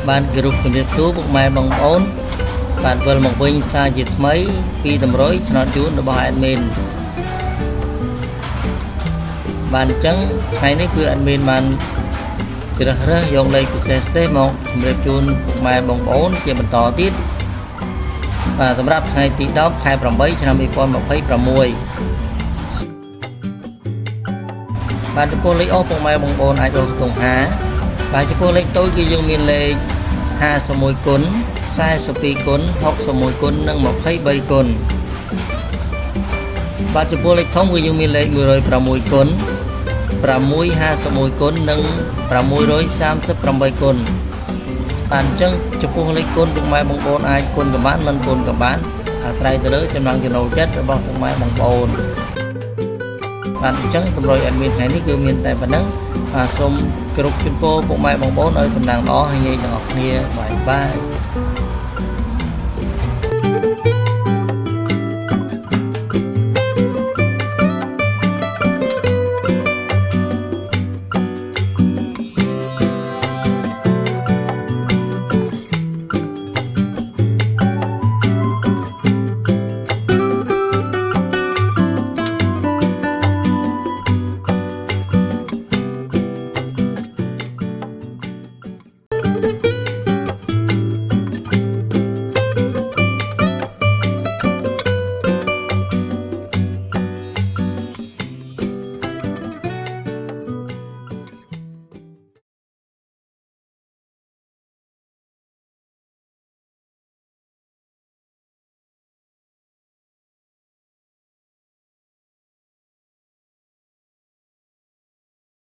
បានគោរពជំរាបសួរពុកម៉ែបងប្អូនបានវិលមកវិញសារជាថ្មីពីតម្រុយឆ្នោតជូនរបស់ admin បានអញ្ចឹងថ្ងៃនេះគឺ admin បានជ្រើសរើសយកលេខពិសេសមកជម្រាបជូនពុកម៉ែបងប្អូនជាបន្តទៀតបាទសម្រាប់ថ្ងៃទី10ខែ8ឆ្នាំ2026បាទចំពោះលេខអស់ពុកម៉ែបងប្អូនអាចរកក្នុង5បាទចំពោះលេខតូចគឺយើងមានលេខ51គុណ42គុណ61គុណនិង23គុណបាទចំពោះលេខធំគឺយើងមានលេខ106គុណ651គុណនិង638គុណបាទអញ្ចឹងចំពោះលេខគុណពុកម៉ែបងប្អូនអាចគុណក៏បានមិនគុណក៏បានអាស្រ័យទៅលើចំណង់ចំណូលចិត្តរបស់ពុកម៉ែបងប្អូនបាទអញ្ចឹងតម្រុយadminថ្ងៃនេះគឺមានតែប៉ុណ្ណឹងបាទសូមគោរពជូនពរពុកម៉ែបងប្អូនឲ្យដំណឹងល្អហើយងាយទាំងអស់គ្នាបាយបាយ